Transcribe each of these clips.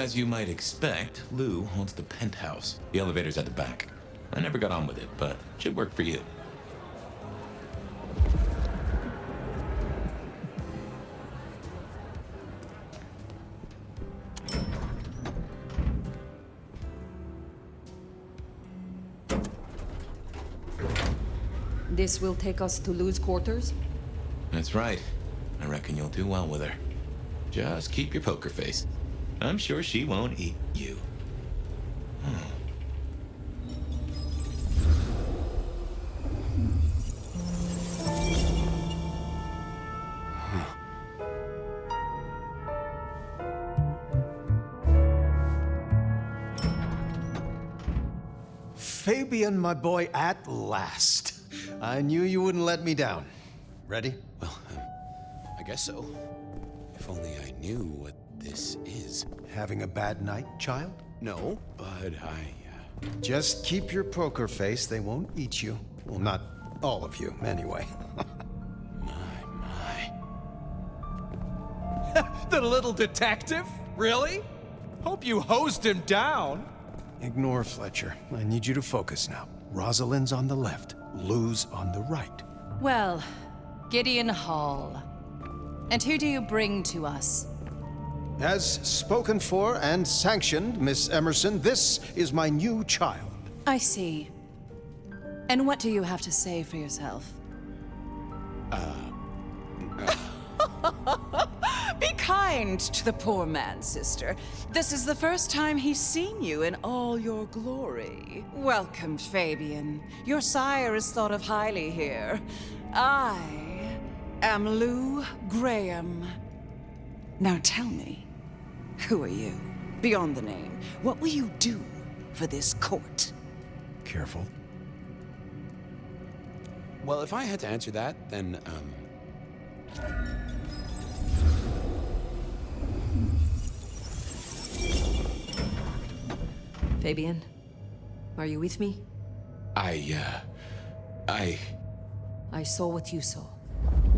As you might expect, Lou owns the penthouse. The elevator's at the back. I never got on with it, but should work for you. This will take us to Lou's quarters? That's right. I reckon you'll do well with her. Just keep your poker face. I'm sure she won't eat you. Fabian, my boy, at last. I knew you wouldn't let me down. Ready? Well, I guess so. If only I knew what this is. Having a bad night, child? No, but Just keep your poker face. They won't eat you. Well, not all of you, anyway. my. The little detective? Really? Hope you hosed him down. Ignore Fletcher. I need you to focus now. Rosalind's on the left, Lou's on the right. Well, Gideon Hall. And who do you bring to us? As spoken for and sanctioned, Miss Emerson, this is my new child. I see. And what do you have to say for yourself? Be kind to the poor man, sister. This is the first time he's seen you in all your glory. Welcome, Fabian. Your sire is thought of highly here. I am Lou Graham. Now tell me, who are you? Beyond the name, what will you do for this court? Careful. Well, if I had to answer that, then, Fabian, are you with me? I saw what you saw.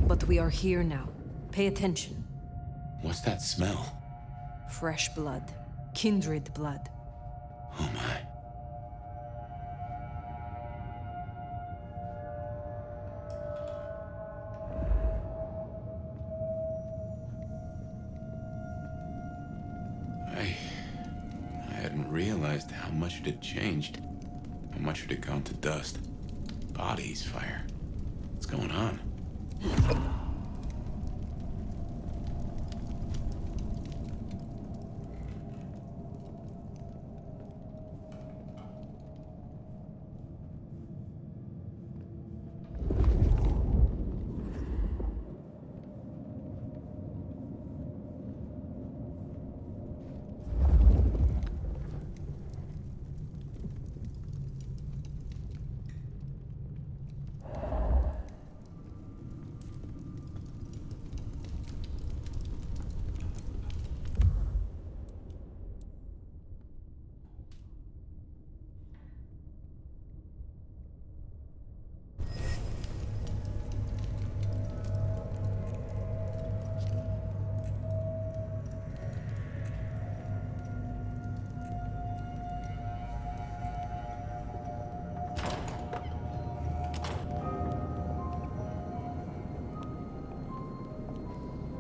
But we are here now. Pay attention. What's that smell? Fresh blood. Kindred blood. Oh my. I hadn't realized how much it had changed. How much it had gone to dust. Bodies, fire. What's going on?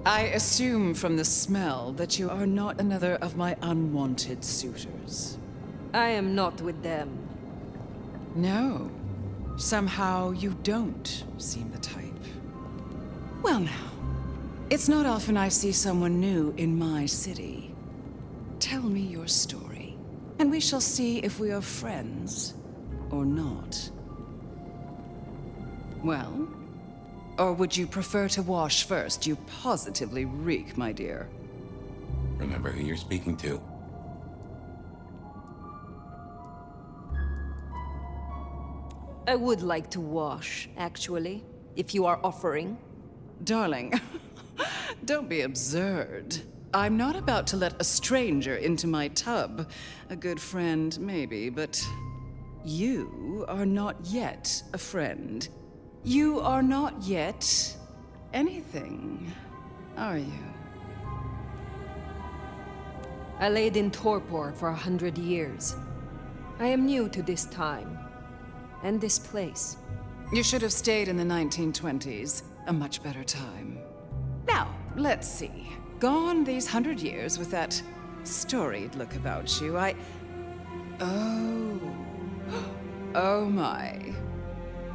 I assume from the smell that you are not another of my unwanted suitors. I am not with them. No. Somehow you don't seem the type. Well now, it's not often I see someone new in my city. Tell me your story, and we shall see if we are friends or not. Well? Or would you prefer to wash first? You positively reek, my dear. Remember who you're speaking to. I would like to wash, actually, if you are offering. Darling, don't be absurd. I'm not about to let a stranger into my tub. A good friend, maybe, but you are not yet a friend. You are not yet anything, are you? I laid in torpor for 100 years. I am new to this time, and this place. You should have stayed in the 1920s. A much better time. Now, let's see. Gone these 100 years with that storied look about you, Oh. Oh my.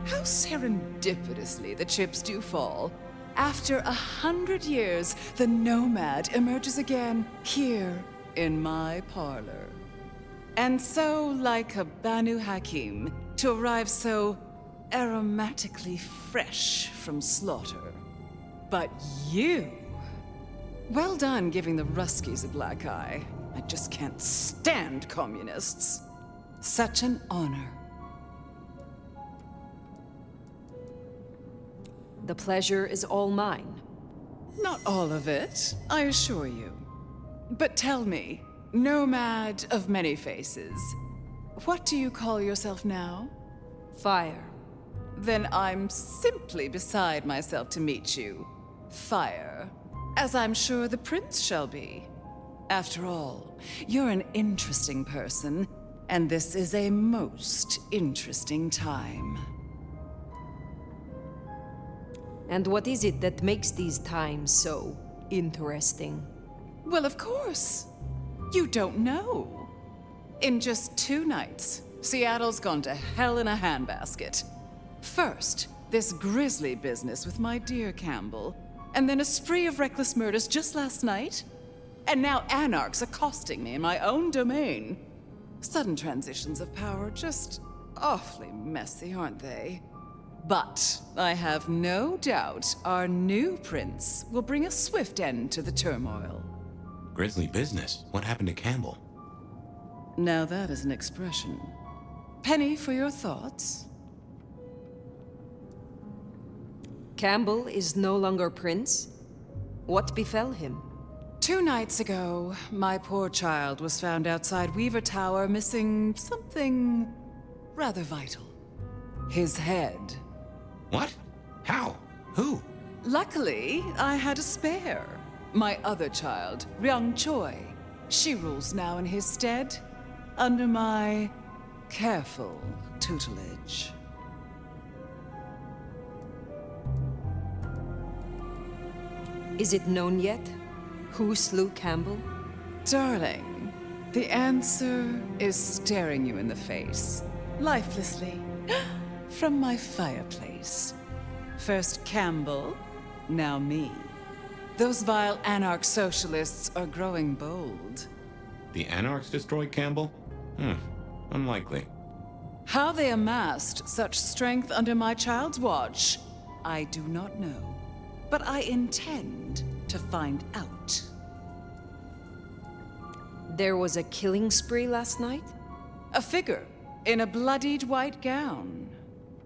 How serendipitously the chips do fall. After 100 years, the nomad emerges again here in my parlor. And so, like a Banu Hakim, to arrive so aromatically fresh from slaughter. But you... Well done giving the Ruskies a black eye. I just can't stand communists. Such an honor. The pleasure is all mine. Not all of it, I assure you. But tell me, nomad of many faces, what do you call yourself now? Fire. Then I'm simply beside myself to meet you. Fire. As I'm sure the prince shall be. After all, you're an interesting person, and this is a most interesting time. And what is it that makes these times so interesting? Well, of course. You don't know. In just 2 nights, Seattle's gone to hell in a handbasket. First, this grisly business with my dear Campbell, and then a spree of reckless murders just last night. And now anarchs accosting me in my own domain. Sudden transitions of power, just awfully messy, aren't they? But I have no doubt our new prince will bring a swift end to the turmoil. Grisly business. What happened to Campbell? Now that is an expression. Penny for your thoughts? Campbell is no longer prince? What befell him? 2 nights ago, my poor child was found outside Weaver Tower missing something rather vital. His head. What? How? Who? Luckily, I had a spare. My other child, Ryung Choi. She rules now in his stead, under my careful tutelage. Is it known yet? Who slew Campbell? Darling, the answer is staring you in the face, lifelessly, from my fireplace. First Campbell, now me. Those vile anarch socialists are growing bold. The Anarchs destroyed Campbell? Unlikely. How they amassed such strength under my child's watch, I do not know. But I intend to find out. There was a killing spree last night? A figure in a bloodied white gown.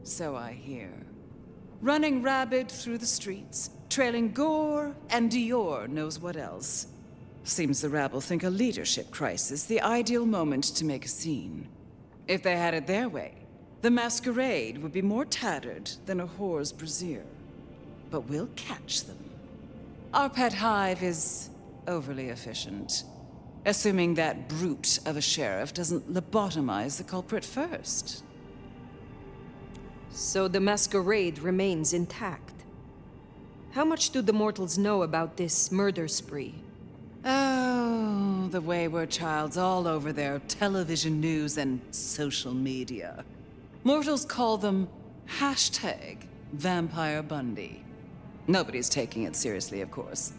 So I hear. Running rabid through the streets, trailing gore and Dior knows what else. Seems the rabble think a leadership crisis the ideal moment to make a scene. If they had it their way, the masquerade would be more tattered than a whore's brassiere. But we'll catch them. Our pet hive is overly efficient, assuming that brute of a sheriff doesn't lobotomize the culprit first. So the masquerade remains intact. How much do the mortals know about this murder spree? Oh, the wayward child's all over their television news and social media. Mortals call them #Vampire Bundy. Nobody's taking it seriously, of course.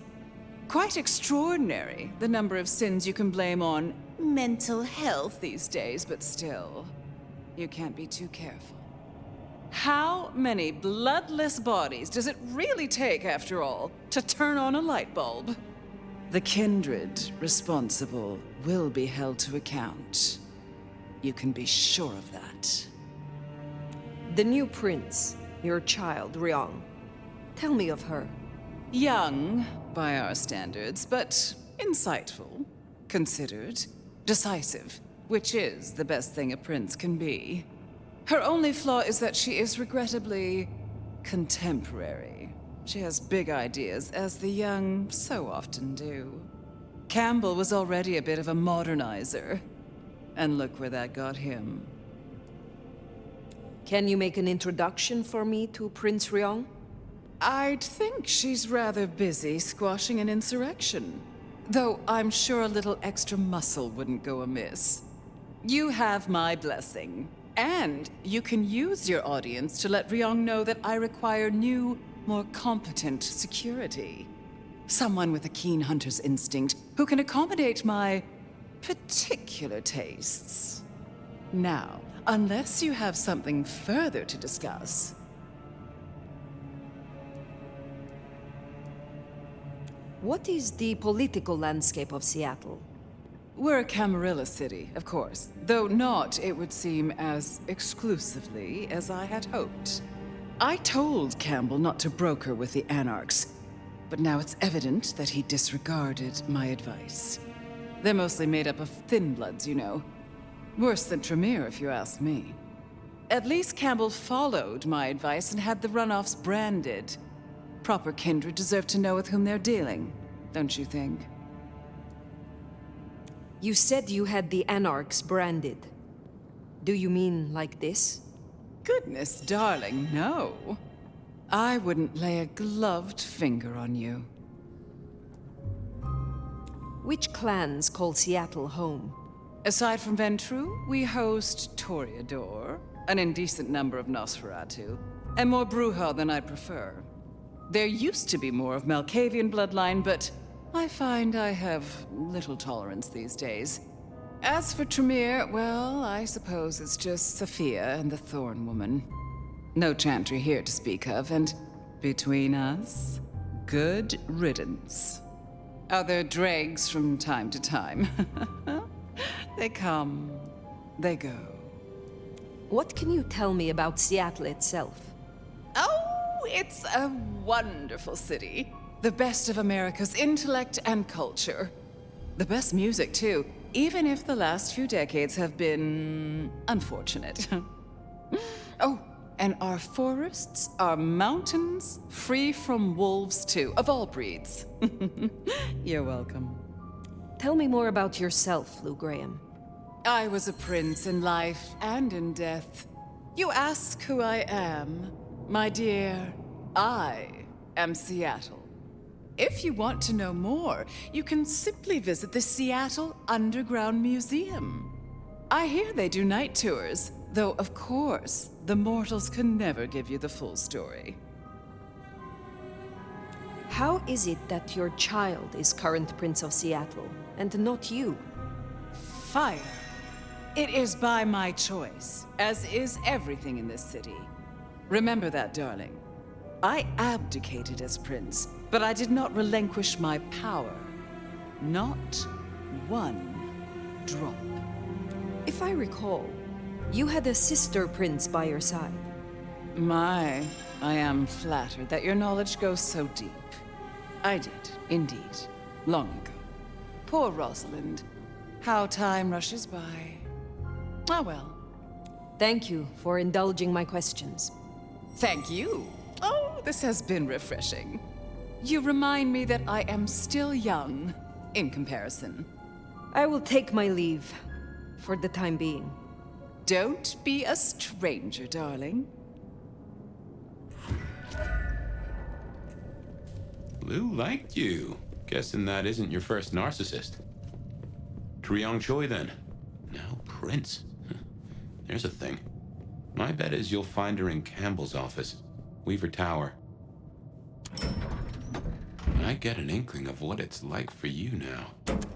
Quite extraordinary, the number of sins you can blame on mental health these days, but still, you can't be too careful. How many bloodless bodies does it really take, after all, to turn on a light bulb? The kindred responsible will be held to account. You can be sure of that. The new prince, your child, Ryong. Tell me of her. Young, by our standards, but insightful, considered, decisive, which is the best thing a prince can be. Her only flaw is that she is regrettably contemporary. She has big ideas, as the young so often do. Campbell was already a bit of a modernizer. And look where that got him. Can you make an introduction for me to Prince Ryong? I'd think she's rather busy squashing an insurrection. Though I'm sure a little extra muscle wouldn't go amiss. You have my blessing. And you can use your audience to let Ryong know that I require new, more competent security. Someone with a keen hunter's instinct who can accommodate my particular tastes. Now, unless you have something further to discuss. What is the political landscape of Seattle? We're a Camarilla city, of course, though not, it would seem, as exclusively as I had hoped. I told Campbell not to broker with the Anarchs, but now it's evident that he disregarded my advice. They're mostly made up of thin bloods, you know. Worse than Tremere, if you ask me. At least Campbell followed my advice and had the runoffs branded. Proper kindred deserve to know with whom they're dealing, don't you think? You said you had the Anarchs branded. Do you mean like this? Goodness, darling, no. I wouldn't lay a gloved finger on you. Which clans call Seattle home? Aside from Ventru, we host Toreador, an indecent number of Nosferatu, and more Bruja than I'd prefer. There used to be more of Malkavian bloodline, but I find I have little tolerance these days. As for Tremere, well, I suppose it's just Sophia and the Thorn Woman. No Chantry here to speak of, and between us, good riddance. Other dregs from time to time. They come, they go. What can you tell me about Seattle itself? Oh, it's a wonderful city. The best of America's intellect and culture. The best music, too, even if the last few decades have been unfortunate. Oh, and our forests, our mountains, free from wolves, too, of all breeds. You're welcome. Tell me more about yourself, Lou Graham. I was a prince in life and in death. You ask who I am. My dear, I am Seattle. If you want to know more, you can simply visit the Seattle Underground Museum. I hear they do night tours, though of course, the mortals can never give you the full story. How is it that your child is current Prince of Seattle, and not you? Fire. It is by my choice, as is everything in this city. Remember that, darling. I abdicated as prince, but I did not relinquish my power. Not one drop. If I recall, you had a sister prince by your side. My, I am flattered that your knowledge goes so deep. I did, indeed, long ago. Poor Rosalind. How time rushes by. Ah well. Thank you for indulging my questions. Thank you. Oh, this has been refreshing. You remind me that I am still young, in comparison. I will take my leave, for the time being. Don't be a stranger, darling. Lou liked you. Guessing that isn't your first narcissist. Ryong Choi, then. Now Prince. There's a thing. My bet is you'll find her in Campbell's office, Weaver Tower. I get an inkling of what it's like for you now,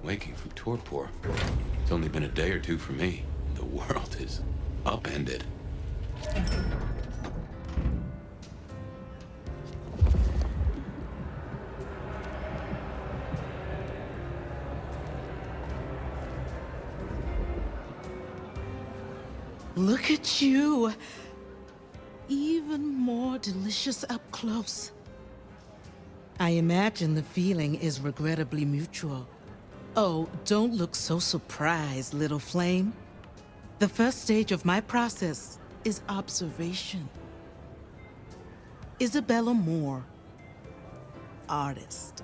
waking from torpor. It's only been a day or two for me. The world is upended. Look at you. Even more delicious up close. I imagine the feeling is regrettably mutual. Oh, don't look so surprised, little flame. The first stage of my process is observation. Isabella Moore, artist.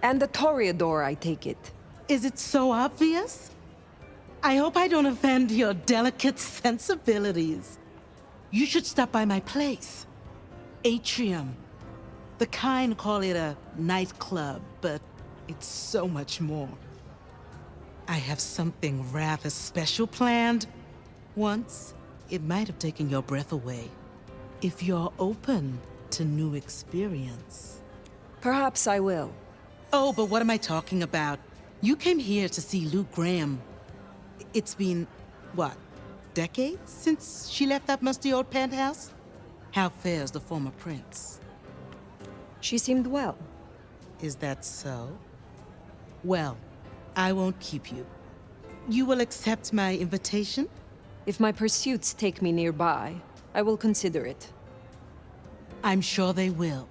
And the Toreador, I take it. Is it so obvious? I hope I don't offend your delicate sensibilities. You should stop by my place. Atrium. The kind call it a nightclub, but it's so much more. I have something rather special planned. Once, it might have taken your breath away. If you're open to new experience. Perhaps I will. Oh, but what am I talking about? You came here to see Luke Graham. It's been, what, decades since she left that musty old penthouse? How fares the former prince? She seemed well. Is that so? Well, I won't keep you. You will accept my invitation? If my pursuits take me nearby, I will consider it. I'm sure they will.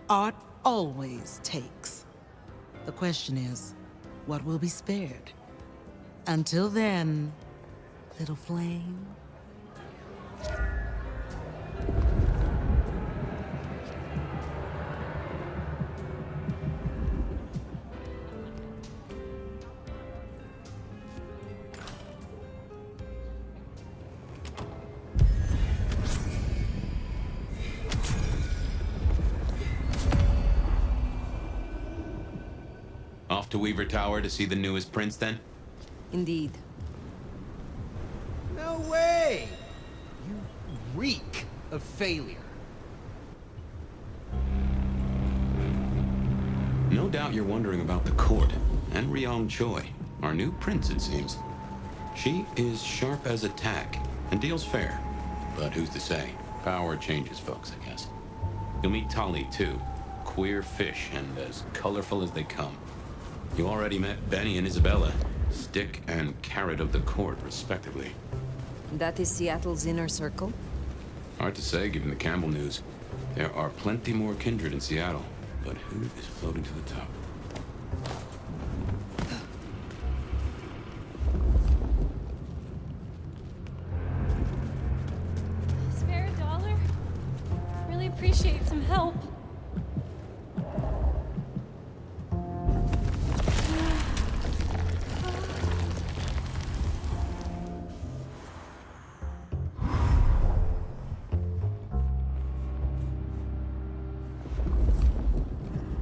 Art always takes. The question is, what will be spared? Until then, little flame. Off to Weaver Tower to see the newest prince, then? Indeed. No way! You reek of failure. No doubt you're wondering about the court, and Ryong Choi, our new prince, it seems. She is sharp as a tack, and deals fair. But who's to say? Power changes folks, I guess. You'll meet Tali, too. Queer fish, and as colorful as they come. You already met Benny and Isabella, stick and carrot of the court, respectively. That is Seattle's inner circle? Hard to say, given the Campbell news. There are plenty more kindred in Seattle, but who is floating to the top? Spare a dollar? Really appreciate some help.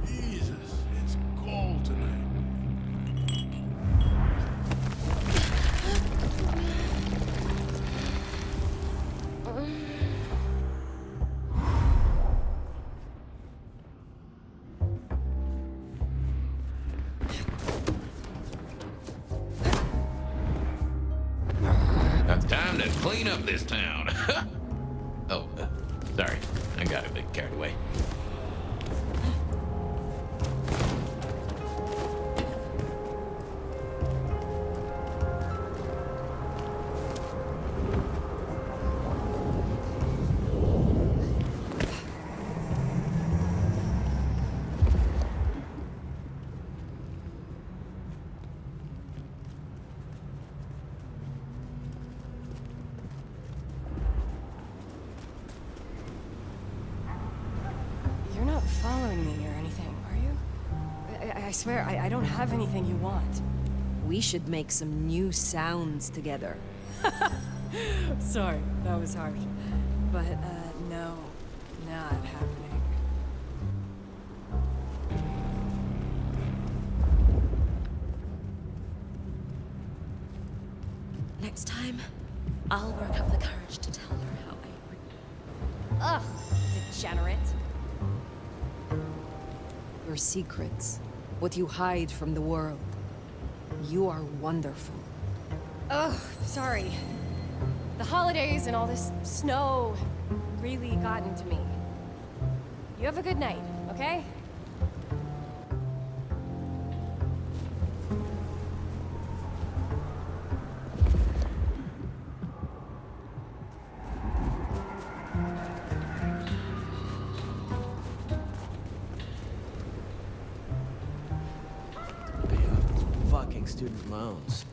Jesus, it's cold tonight. Time to clean up this town. Oh, sorry. I got a bit carried away. You're not following me or anything, are you? I swear, I don't have anything you want. We should make some new sounds together. Sorry, that was harsh. But, no. Not happening. Next time, I'll work up the courage to tell her how I... Ugh, degenerate. Your secrets, what you hide from the world. You are wonderful. Ugh, sorry. The holidays and all this snow really got into me. You have a good night, okay? Fucking student loans.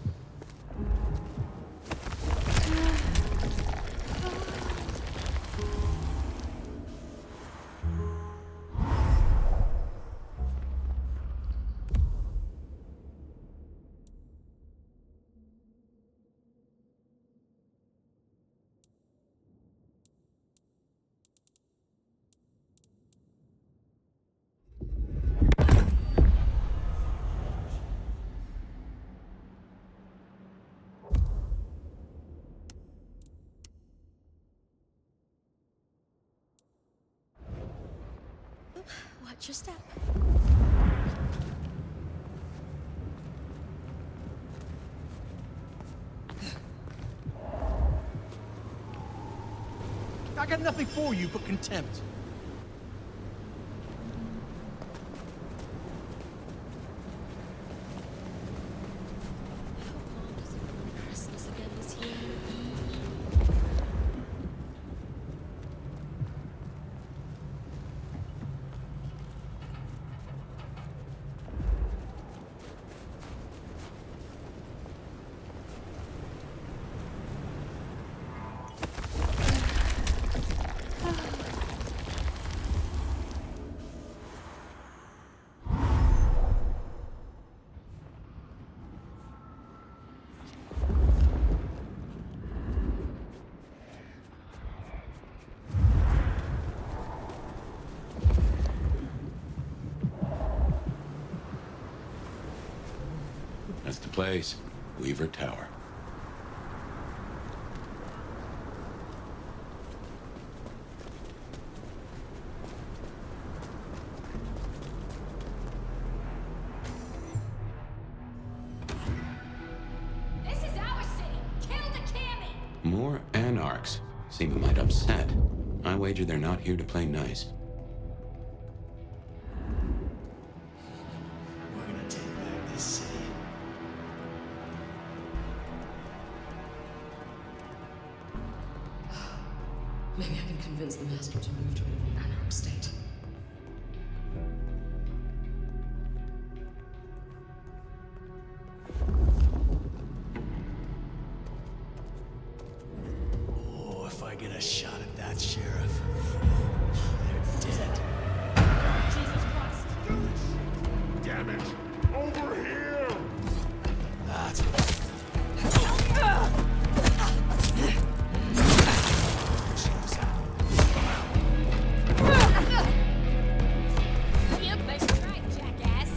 Watch your step. I got nothing for you but contempt. How long is it for Christmas again this year? That's the place. Weaver Tower. This is our city. Kill the Cammy. More anarchs. Seem a mite upset. I wager they're not here to play nice. We're gonna take back this city. Maybe I can convince the Master to move to an anarch state. Oh, if I get a shot at that sheriff, they're dead. Jesus Christ. Damn it! Over here! That's You must try, jackass.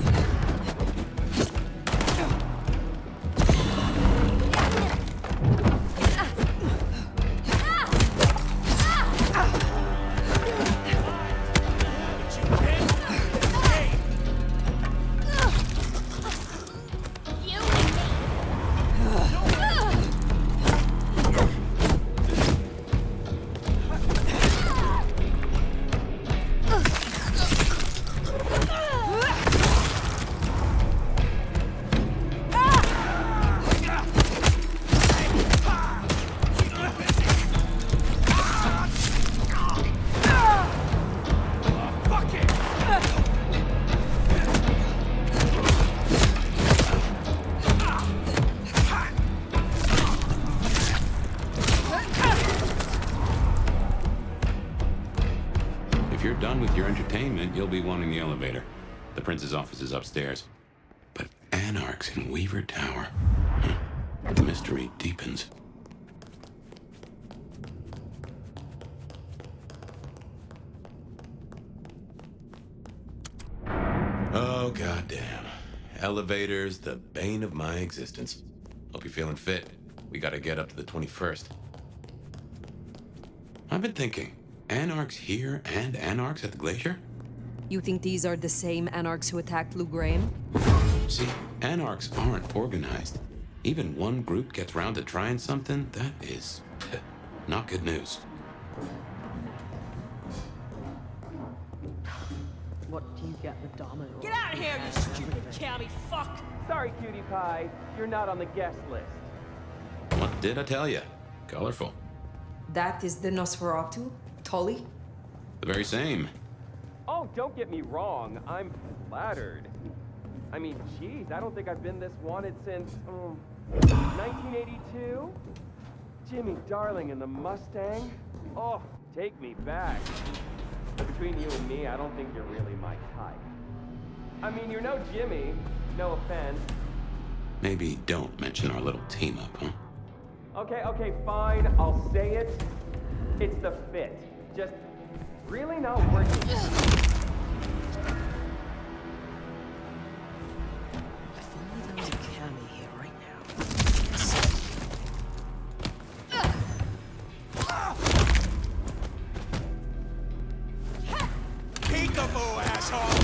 You and me. If you're done with your entertainment, you'll be wanting the elevator. The prince's office is upstairs. But anarchs in Weaver Tower. The mystery deepens. Oh, goddamn. Elevators, the bane of my existence. Hope you're feeling fit. We gotta get up to the 21st. I've been thinking, anarchs here and anarchs at the glacier? You think these are the same anarchs who attacked Lou Graham? See, anarchs aren't organized. Even one group gets round to trying something, that is not good news. What do you get with Dama? Get out of here, you stupid cammy fuck! Sorry, cutie pie. You're not on the guest list. What did I tell you? Colorful. That is the Nosferatu? Tully? The very same. Oh, don't get me wrong. I'm flattered. I mean, geez, I don't think I've been this wanted since 1982. Jimmy Darling and the Mustang. Oh, take me back. But between you and me, I don't think you're really my type. I mean, you're no Jimmy. No offense. Maybe don't mention our little team up, huh? Okay, fine. I'll say it. It's the fit. Just really not working. If only there was a cammy here right now. Peekaboo, asshole!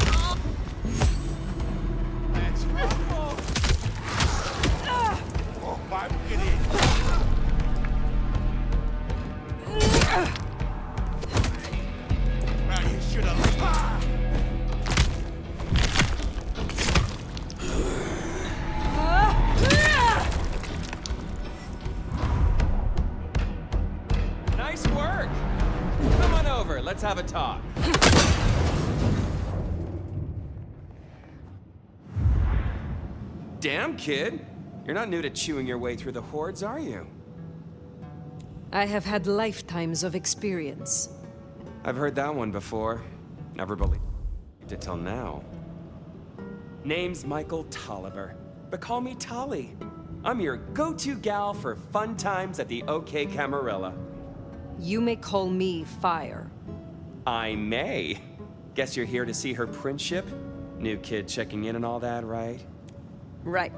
let's have a talk. Damn, kid. You're not new to chewing your way through the hordes, are you? I have had lifetimes of experience. I've heard that one before. Never believed it till now. Name's Michael Tolliver, but call me Tolly. I'm your go-to gal for fun times at the OK Camarilla. You may call me Fire. I may. Guess you're here to see her princeship? New kid checking in and all that, right? Right.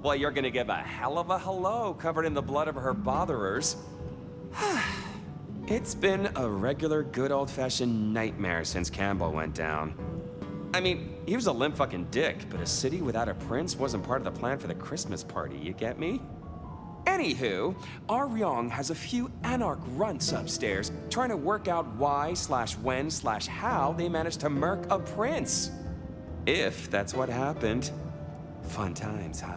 Well, you're gonna give a hell of a hello covered in the blood of her botherers. It's been a regular good old-fashioned nightmare since Campbell went down. I mean, he was a limp fucking dick, but a city without a prince wasn't part of the plan for the Christmas party, you get me? Anywho, our Ryong has a few anarch runts upstairs trying to work out why/when/how they managed to murk a prince. If that's what happened. Fun times, huh?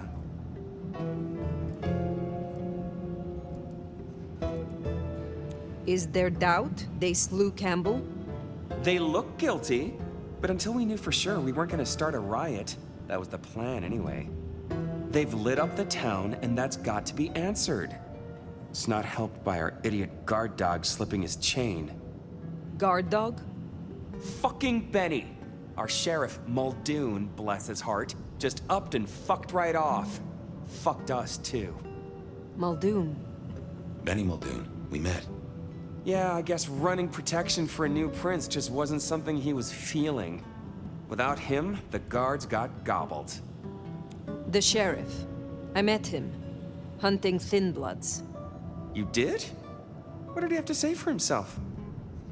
Is there doubt they slew Campbell? They look guilty, but until we knew for sure, we weren't gonna start a riot. That was the plan anyway. They've lit up the town, and that's got to be answered. It's not helped by our idiot guard dog slipping his chain. Guard dog? Fucking Benny! Our sheriff, Muldoon, bless his heart, just upped and fucked right off. Fucked us, too. Muldoon. Benny Muldoon, we met. Yeah, I guess running protection for a new prince just wasn't something he was feeling. Without him, the guards got gobbled. The sheriff. I met him. Hunting Thin Bloods. You did? What did he have to say for himself?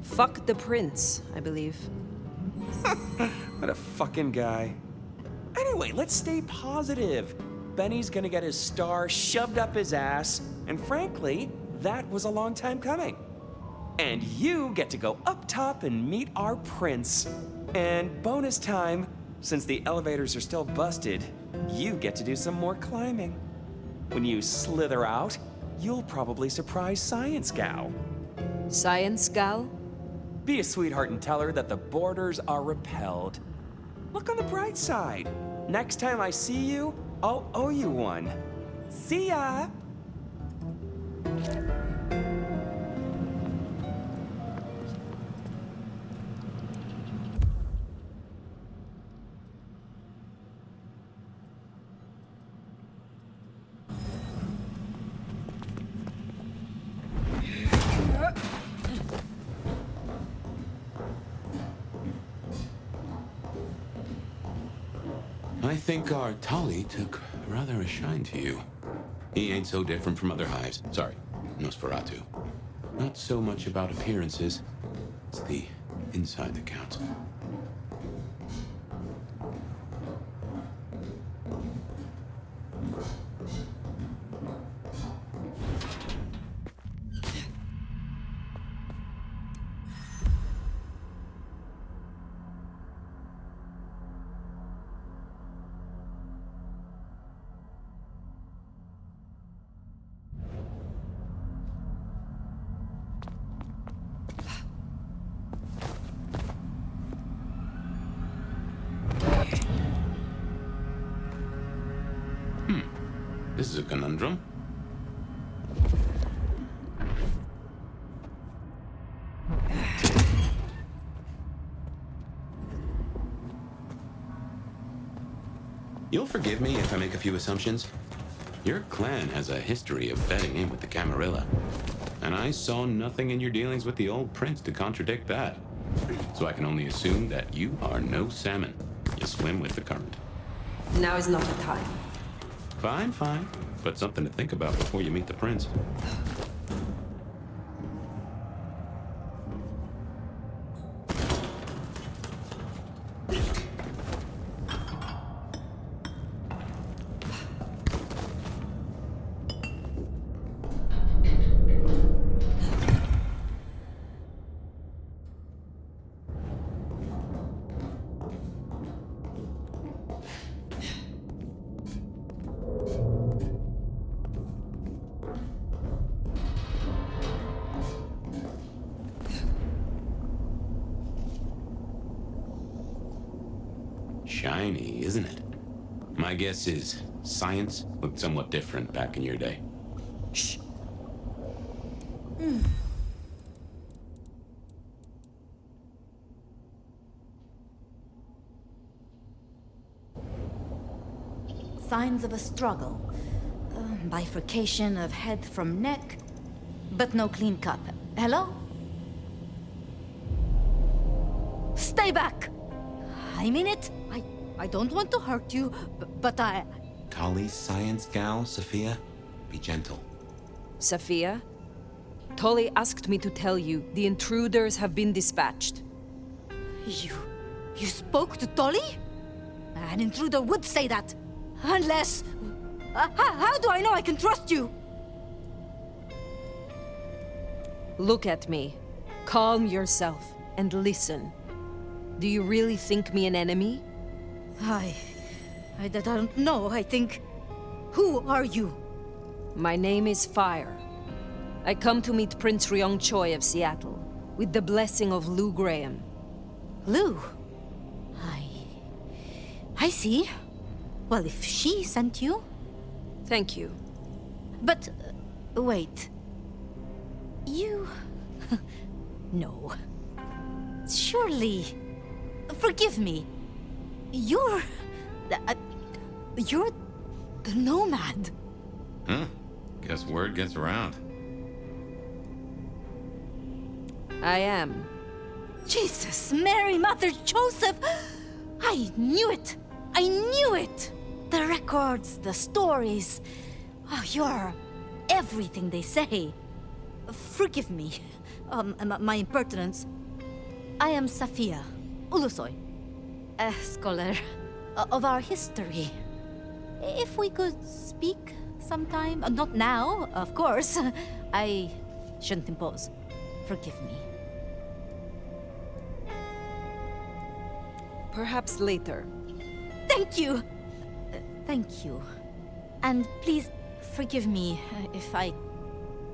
Fuck the prince, I believe. What a fucking guy. Anyway, let's stay positive. Benny's gonna get his star shoved up his ass, and frankly, that was a long time coming. And you get to go up top and meet our prince. And bonus time, since the elevators are still busted, you get to do some more climbing. When you slither out, you'll probably surprise Science Gal. Science Gal? Be a sweetheart and tell her that the borders are repelled. Look on the bright side. Next time I see you, I'll owe you one. See ya! I think our Tolly took rather a shine to you. He ain't so different from other hives. Sorry, Nosferatu. Not so much about appearances. It's the inside that counts. This is a conundrum. You'll forgive me if I make a few assumptions. Your clan has a history of betting in with the Camarilla. And I saw nothing in your dealings with the old prince to contradict that. So I can only assume that you are no salmon. You swim with the current. Now is not the time. Fine, fine. But something to think about before you meet the prince. shiny, isn't it? My guess is science looked somewhat different back in your day. Shh. Signs of a struggle. Bifurcation of head from neck, but no clean cut. Hello? Stay back! I mean it. I don't want to hurt you, but I... Tali's science gal, Sophia? Be gentle. Sophia? Tolly asked me to tell you the intruders have been dispatched. You spoke to Tolly? An intruder would say that. Unless... how do I know I can trust you? Look at me. Calm yourself and listen. Do you really think me an enemy? I don't know. I think... Who are you? My name is Fire. I come to meet Prince Ryong Choi of Seattle, with the blessing of Lou Graham. Lou? I see. Well, if she sent you... Thank you. But... wait. You... No. Surely... Forgive me. You're the nomad. Huh? Guess word gets around. I am. Jesus, Mary, Mother, Joseph! I knew it! I knew it! The records, the stories. Oh, you're everything they say. Forgive me, my impertinence. I am Safia Ulusoy, a scholar of our history. If we could speak sometime, not now, of course. I shouldn't impose. Forgive me. Perhaps later. Thank you! Thank you. And please forgive me if I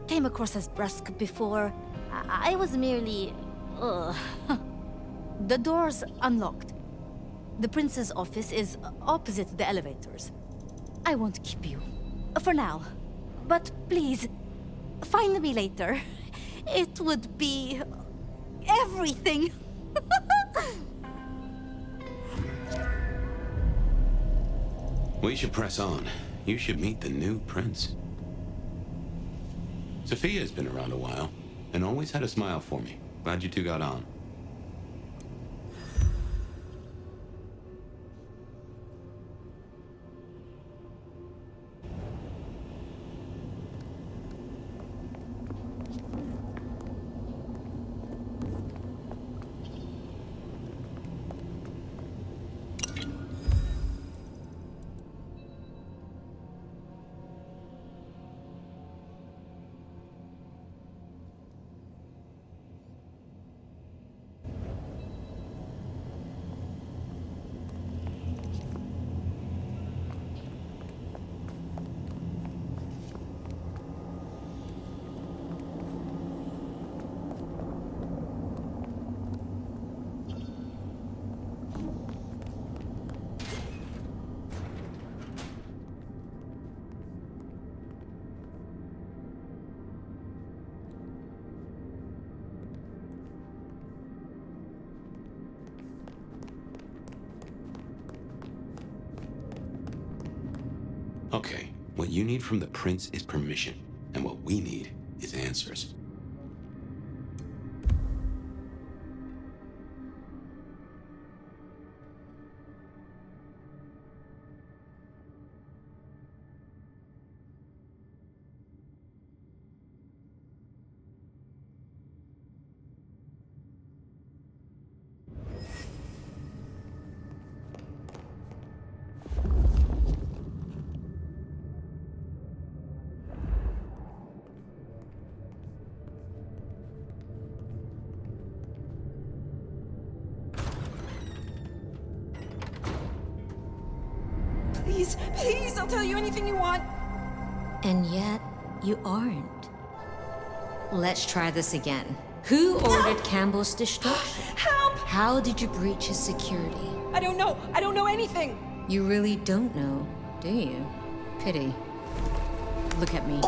came across as brusque before. I was merely... The door's unlocked. The prince's office is opposite the elevators. I won't keep you. For now. But please, find me later. It would be... everything! We should press on. You should meet the new prince. Sophia's been around a while, and always had a smile for me. Glad you two got on. Okay, what you need from the prince is permission, and what we need is answers. Please, please, I'll tell you anything you want. And yet, you aren't. Let's try this again. Who ordered Campbell's destruction? Help! How did you breach his security? I don't know. I don't know anything. You really don't know, do you? Pity. Look at me.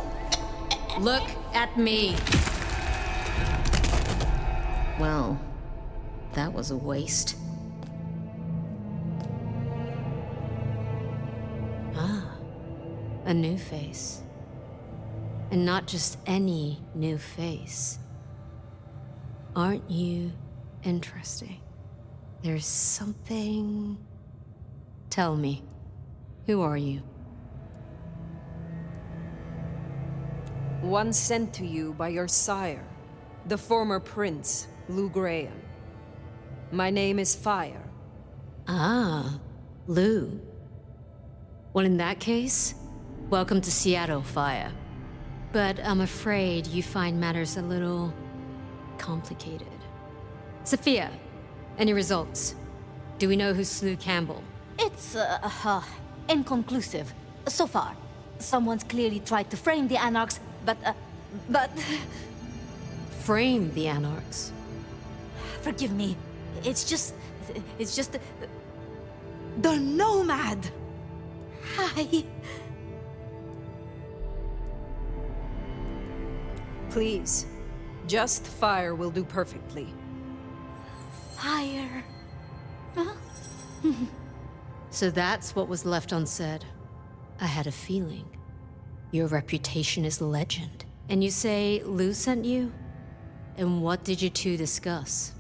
Look at me! Well, that was a waste. Ah, a new face. And not just any new face. Aren't you interesting? There's something... Tell me, who are you? One sent to you by your sire, the former prince, Lou Graham. My name is Fire. Ah, Lou. Well, in that case, welcome to Seattle, Fire. But I'm afraid you find matters a little... complicated. Sophia, any results? Do we know who slew Campbell? It's, inconclusive. So far. Someone's clearly tried to frame the Anarchs, but... Frame the Anarchs? Forgive me. It's just... The Nomad! Hi. Please, just Fire will do perfectly. Fire. Huh? So that's what was left unsaid. I had a feeling. Your reputation is legend. And you say Lou sent you? And what did you two discuss?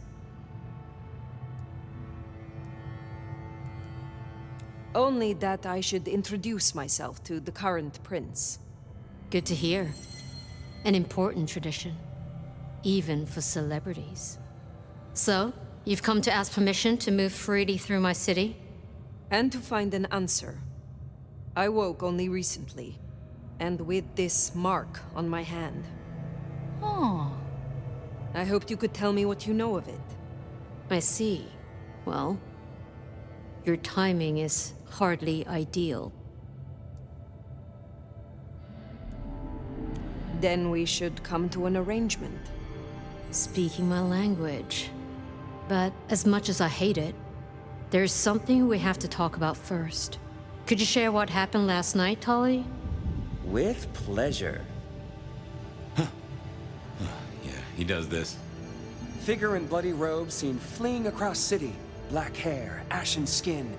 Only that I should introduce myself to the current prince. Good to hear. An important tradition. Even for celebrities. So, you've come to ask permission to move freely through my city? And to find an answer. I woke only recently, and with this mark on my hand. Oh. I hoped you could tell me what you know of it. I see. Well, your timing is hardly ideal. Then we should come to an arrangement. Speaking my language. But as much as I hate it, there's something we have to talk about first. Could you share what happened last night, Tolly? With pleasure. Yeah, he does this. Figure in bloody robes seen fleeing across city. Black hair, ashen skin.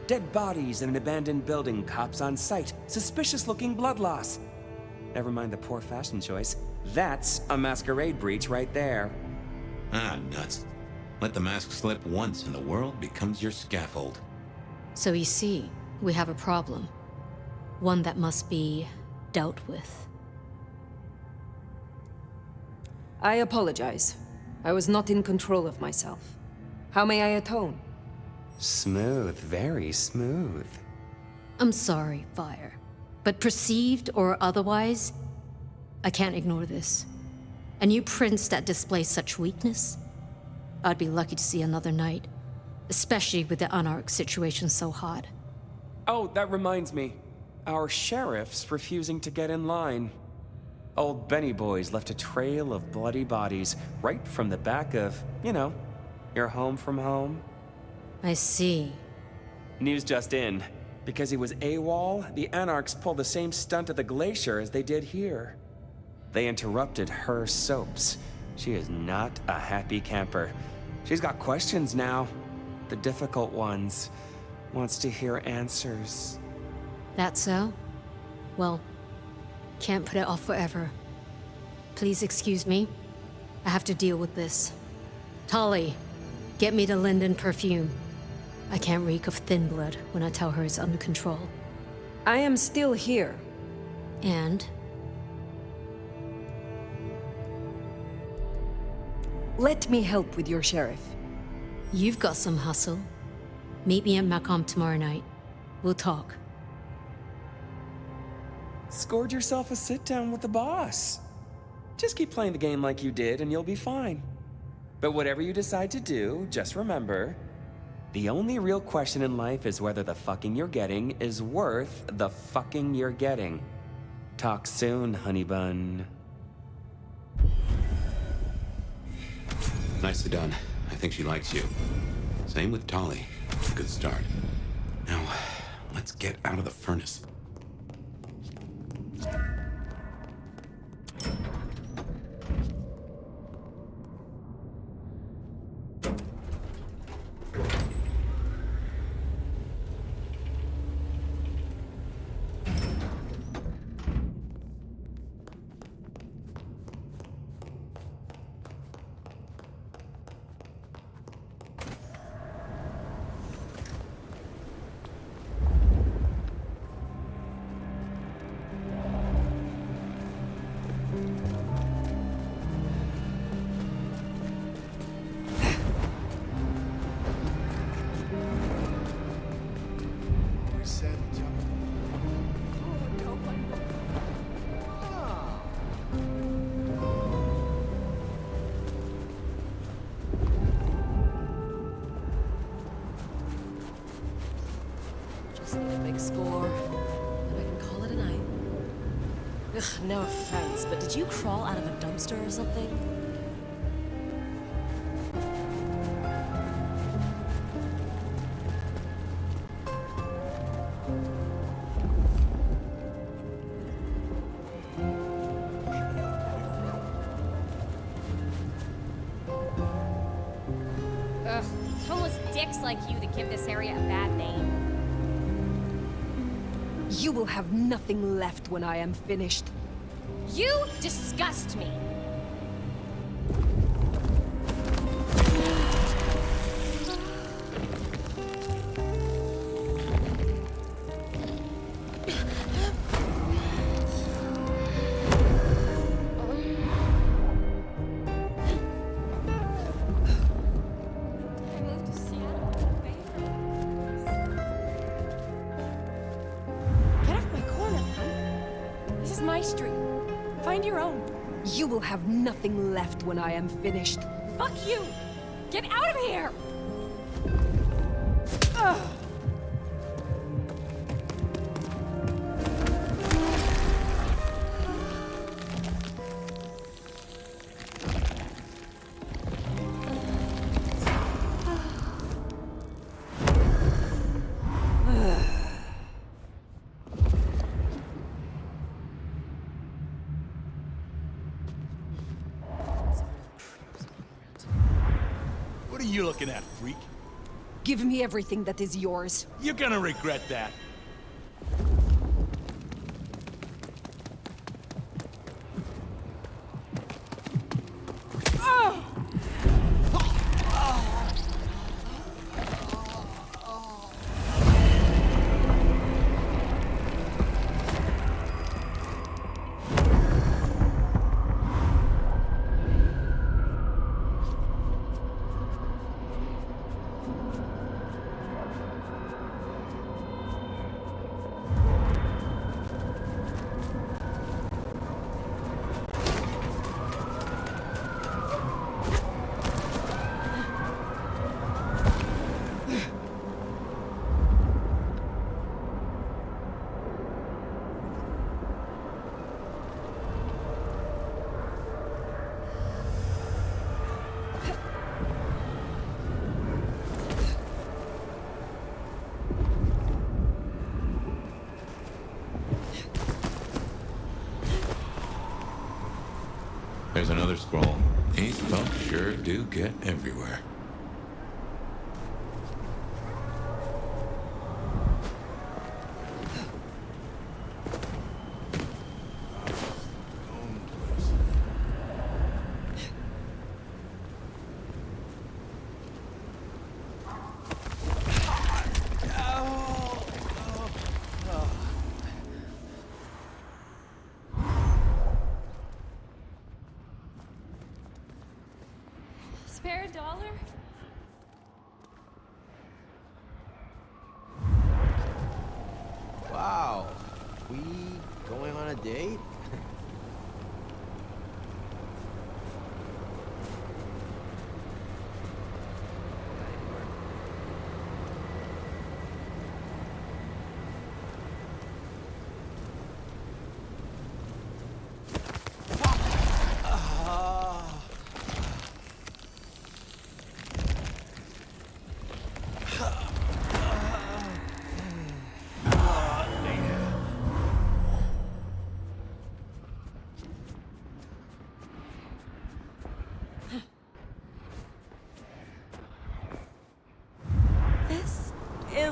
Dead bodies in an abandoned building, cops on site. Suspicious-looking blood loss. Never mind the poor fashion choice. That's a masquerade breach right there. Ah, nuts. Let the mask slip once and the world becomes your scaffold. So you see, we have a problem. One that must be dealt with. I apologize. I was not in control of myself. How may I atone? Smooth, very smooth. I'm sorry, Fire. But perceived or otherwise, I can't ignore this. A new prince that displays such weakness? I'd be lucky to see another night. Especially with the Anarch situation so hot. Oh, that reminds me. Our sheriff's refusing to get in line. Old Benny boys left a trail of bloody bodies right from the back of, you know, your home from home. I see. News just in. Because he was AWOL, the Anarchs pulled the same stunt at the Glacier as they did here. They interrupted her soaps. She is not a happy camper. She's got questions now. The difficult ones. Wants to hear answers. That so? Well, can't put it off forever. Please excuse me. I have to deal with this. Tolly, get me the Linden perfume. I can't reek of thin blood when I tell her it's under control. I am still here. And? Let me help with your sheriff. You've got some hustle. Meet me at Macomb tomorrow night. We'll talk. Scored yourself a sit-down with the boss. Just keep playing the game like you did and you'll be fine. But whatever you decide to do, just remember, the only real question in life is whether the fucking you're getting is worth the fucking you're getting. Talk soon, honey bun. Nicely done. I think she likes you. Same with Tolly. Good start. Now, let's get out of the furnace. Just need a big score, and I can call it a night. Ugh, no offense, but did you crawl out of a dumpster or something? Ugh, it's homeless dicks like you that give this area a bad name. You will have nothing left when I am finished. You disgust me. My street. Find your own. You will have nothing left when I am finished. Fuck you! Get out of here! Ugh. What are you looking at, freak? Give me everything that is yours. You're gonna regret that. There's another scroll. These folks sure do get everywhere. Spare a dollar? Wow. We going on a date?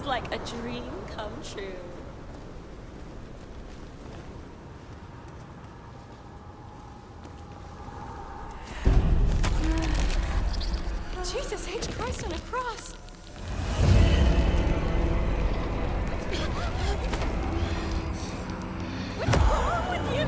was like a dream come true. Jesus H. Christ on a cross! What's wrong with you?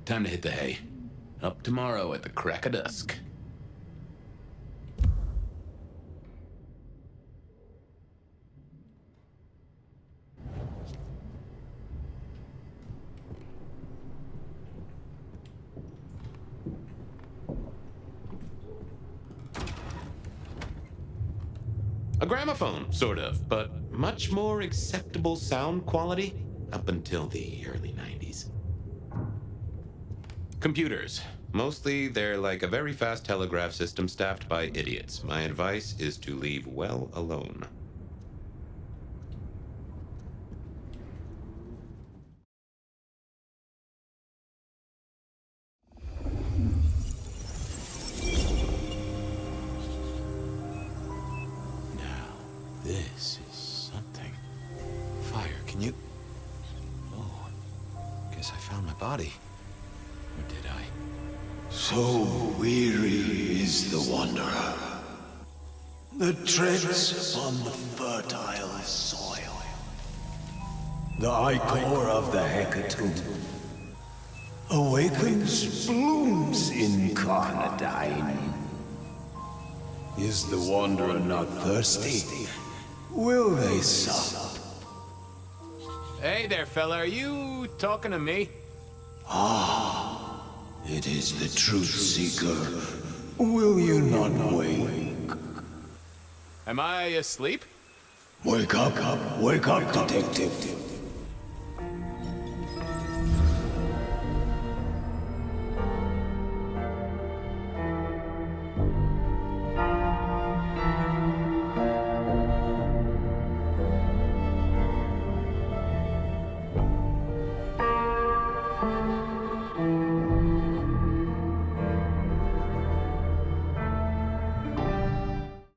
Time to hit the hay. Up tomorrow at the crack of dusk. A gramophone, sort of, but much more acceptable sound quality up until the early 90s. Computers. Mostly, they're like a very fast telegraph system staffed by idiots. My advice is to leave well alone. This is something. Fire, can you... Oh, guess I found my body. Or did I? So weary is the wanderer that treads upon the fertile soil. The ichor of the hecatomb awakens blooms incarnadine. Is the wanderer not thirsty? Will they sup? Hey there, fella. Are you talking to me? Ah, it is the truth seeker. Will you not wake? Am I asleep? Wake up, detective.